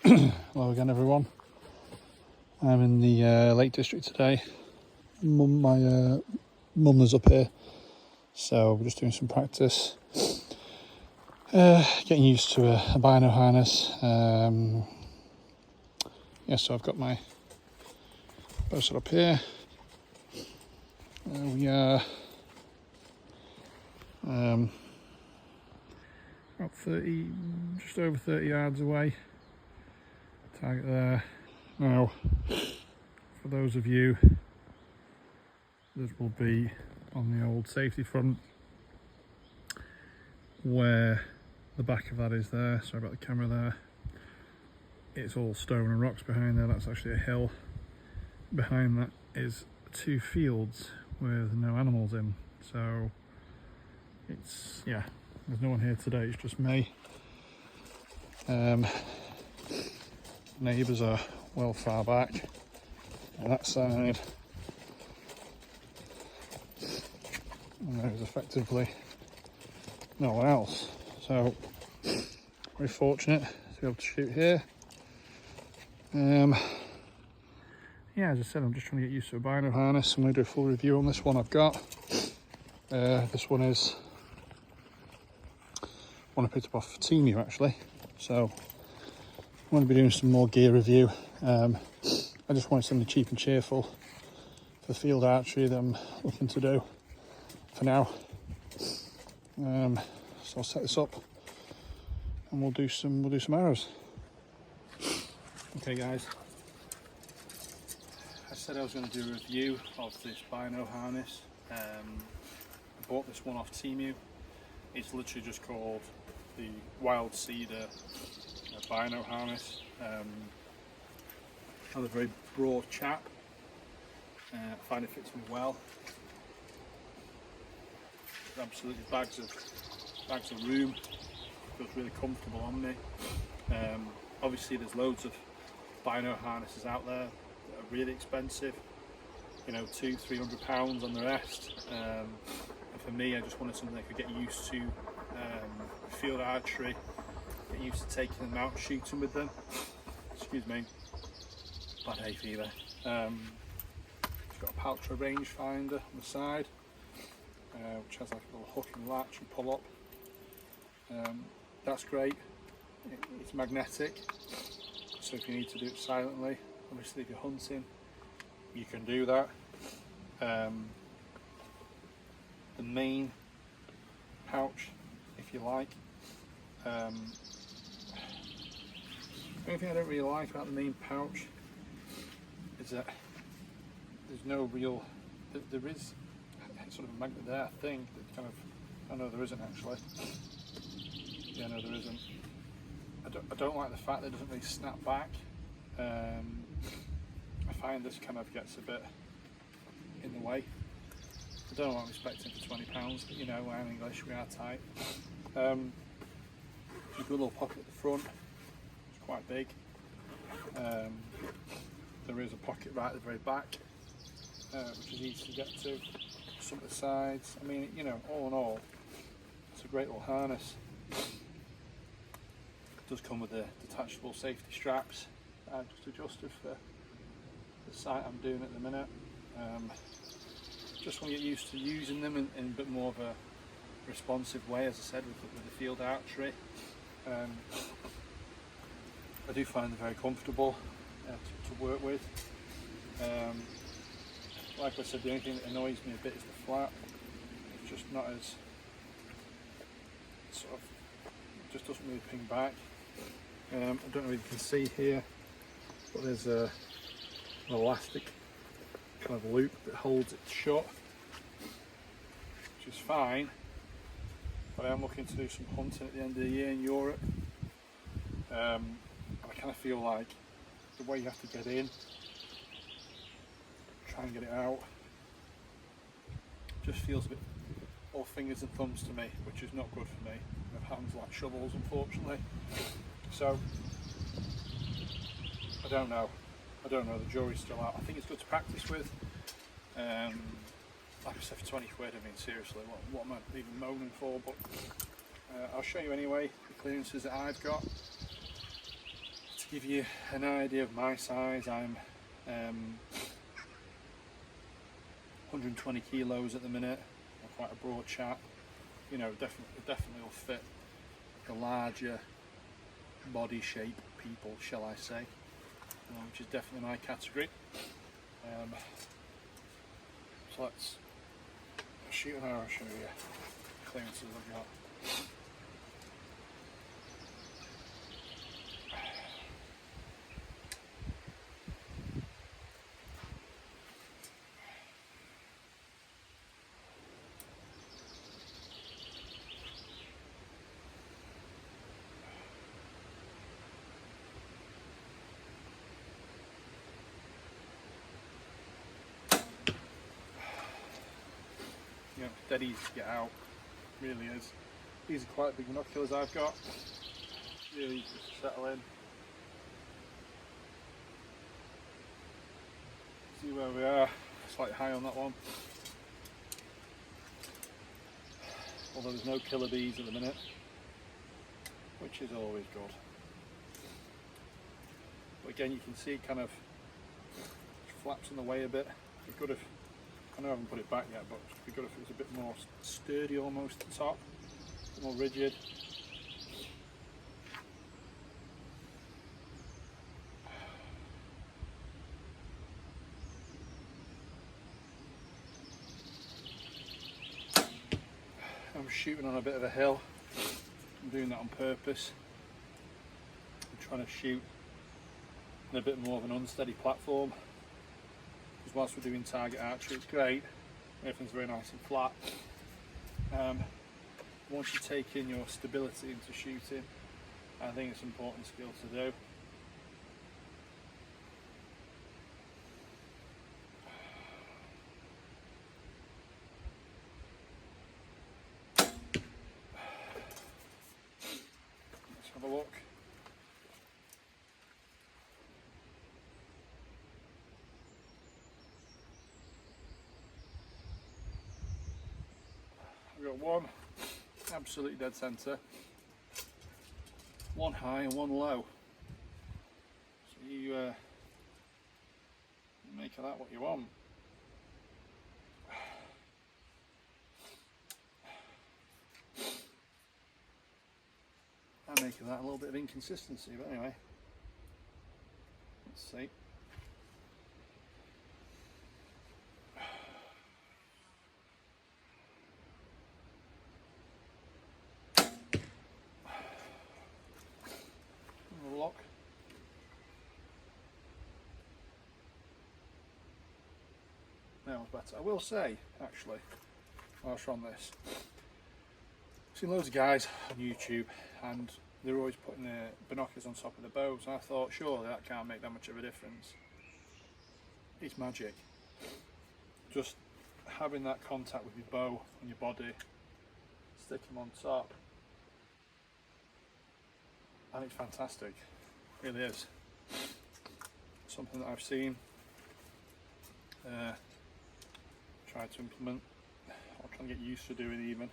Hello again, everyone. I'm in the Lake District today. My mum is up here, so we're just doing some practice. Getting used to a Bino harness. So I've got my bow set up here. We are about 30, just over 30 yards away. Target there. Now, for those of you that will be on the old safety front, where the back of that is there, sorry about the camera there, it's all stone and rocks behind there. That's actually a hill. Behind that is 2 fields with no animals in, so it's, yeah, there's no one here today, it's just me. Neighbours are well far back on that side, and there's effectively no one else, so very fortunate to be able to shoot here. Yeah, as I said, I'm just trying to get used to a Bino harness. I'm going to do a full review on this one I've got. This one is one I picked up off Temu actually, so I'm going to be doing some more gear review. I just wanted something cheap and cheerful for field archery that I'm looking to do for now. So I'll set this up and we'll do some arrows. Okay guys, I said I was going to do a review of this Bino harness. I bought this one off Temu. It's literally just called the Wild Cedar Bino harness. Has a very broad chap. I find it fits me well. There's absolutely bags of room. Feels really comfortable on me. Obviously, there's loads of Bino harnesses out there that are really expensive. You know, £200-300 on the rest. And for me, I just wanted something I could get used to. Field archery. Get used to taking them out, shooting with them. Excuse me, bad hay fever. It's got a Paltrow rangefinder on the side, which has like a little hook and latch and pull up. That's great. It's magnetic, so if you need to do it silently, obviously if you're hunting, you can do that. The main pouch, if you like. The only thing I don't really like about the main pouch is that there's no real, there is sort of a magnet there, I think, that kind of, oh no there isn't actually, yeah no there isn't. I don't like the fact that it doesn't really snap back. I find this kind of gets a bit in the way. I don't know what I'm expecting for £20, but you know, we're in English, we are tight. You've got a little pocket at the front, it's quite big. There is a pocket right at the very back, which is easy to get to. Some of the sides, I mean, you know, all in all, it's a great little harness. It does come with the detachable safety straps. I just adjusted for the sight I'm doing at the minute. Just want to get used to using them in a bit more of a responsive way, as I said, with the field archery. I do find them very comfortable to work with. Like I said, the only thing that annoys me a bit is the flap. It's just not as sort of, it just doesn't really ping back. I don't know if you can see here, but there's an elastic kind of loop that holds it shut, which is fine. But I am looking to do some hunting at the end of the year in Europe. I kind of feel like the way you have to get in, try and get it out, just feels a bit all fingers and thumbs to me, which is not good for me. I have hands like shovels, unfortunately. So I don't know. The jury's still out. I think it's good to practice with. Like I said, for 20 quid, I mean seriously, what am I even moaning for? But I'll show you anyway the clearances that I've got. To give you an idea of my size, I'm 120 kilos at the minute. I'm quite a broad chap. You know, definitely will fit the larger body shape people, shall I say, which is definitely my category. So let's shoot an arrow, show you clearances I've got. You know, dead easy to get out, really is. These are quite big binoculars I've got, really easy to settle in. See where we are, slightly high on that one. Although there's no killer bees at the minute, which is always good. But again, you can see it kind of flaps in the way a bit. It'd be good if, I know I haven't put it back yet, but it'd be good if it was a bit more sturdy almost at the top, a bit more rigid. I'm shooting on a bit of a hill. I'm doing that on purpose. I'm trying to shoot on a bit more of an unsteady platform, because whilst we're doing target archery, it's great, everything's very nice and flat. Once you take in your stability into shooting, I think it's an important skill to do. Let's have a look. I've got one absolutely dead centre, one high and one low. So you make of that what you want. I make of that a little bit of inconsistency, but anyway, let's see. Lock. Now it's better. I will say, actually, whilst we're on this, I've seen loads of guys on YouTube and they're always putting their binoculars on top of the bows, and I thought surely that can't make that much of a difference. It's magic. Just having that contact with your bow and your body, stick them on top, and it's fantastic. It really is. Something that I've seen, tried to implement, or trying to get used to doing even.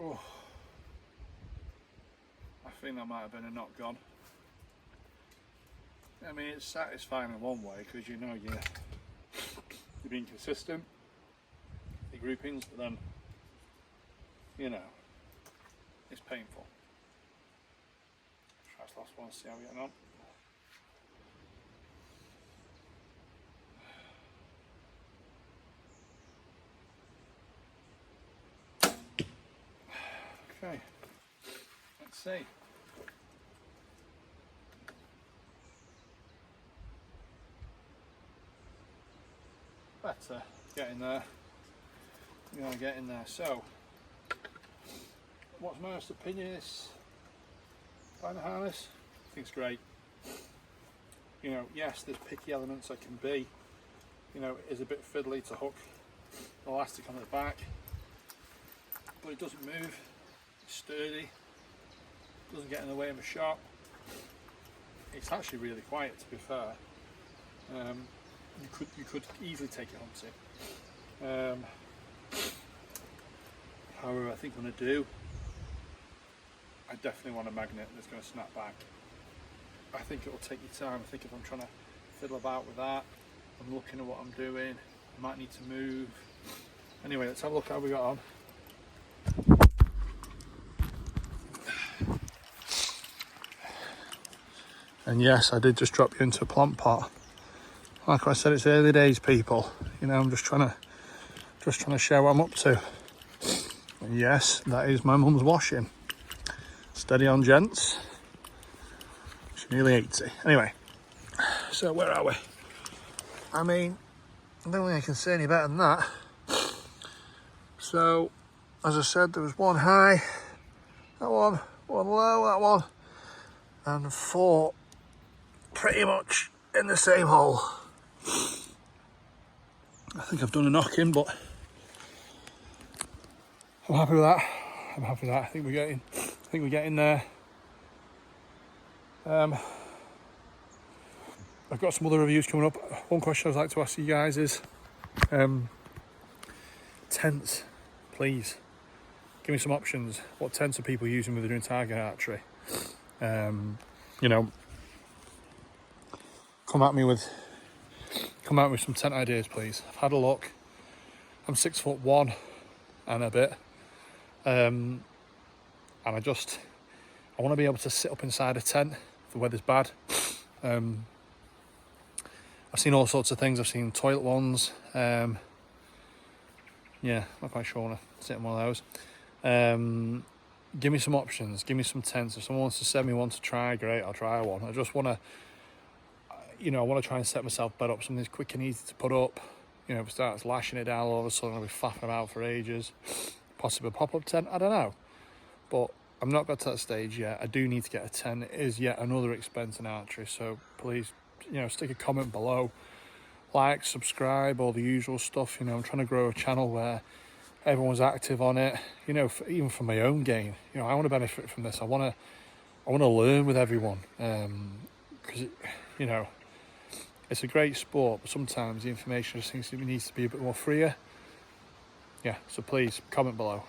Oh, I think that might have been a knock gone. I mean, it's satisfying in one way because you know you're being consistent, the groupings, but then, you know, it's painful. Try this last one, see how we're getting on. Okay, let's see. Better, getting there. We are getting there. So, what's my honest opinion of this Bino harness? I think it's great. You know, yes, there's picky elements that can be. You know, it is a bit fiddly to hook elastic on the back, but it doesn't move. It's sturdy. Doesn't get in the way of a shot. it's actually really quiet, to be fair. You could easily take it hunting. However, I think I'm going to do, I definitely want a magnet that's going to snap back. I think it will take your time. I think if I'm trying to fiddle about with that, I'm looking at what I'm doing, I might need to move. Anyway, let's have a look how we got on. And yes, I did just drop you into a plant pot. Like I said, it's early days, people. You know, I'm just trying to show what I'm up to. And yes, that is my mum's washing. Steady on, gents. She's nearly 80. Anyway, so where are we? I mean, I don't think I can say any better than that. So, as I said, there was one high, that one low, that one, and 4 pretty much in the same hole. I think I've done a knocking, but I'm happy with that. I think we're getting there. I've got some other reviews coming up. One question I'd like to ask you guys is tents, please. Give me some options. What tents are people using when they're doing target archery? You know, come at me with some tent ideas, please. I've had a look. I'm 6'1" and a bit, and I want to be able to sit up inside a tent if the weather's bad. I've seen all sorts of things. I've seen toilet ones. Yeah, not quite sure I want to sit in one of those. Give me some options. Give me some tents. If someone wants to send me one to try, great, I'll try one. I just want to, I want to try and set myself better up. Something that's quick and easy to put up. If it starts lashing it down all of a sudden, I'll be faffing about for ages. Possibly a pop-up tent, I don't know. But I'm not got to that stage yet. I do need to get a tent. It is yet another expense in archery, so please, stick a comment below. Like, subscribe, all the usual stuff. I'm trying to grow a channel where everyone's active on it. Even for my own game. I want to benefit from this. I want to learn with everyone. Because it's a great sport, but sometimes the information just needs to be a bit more freer. Yeah, so please comment below.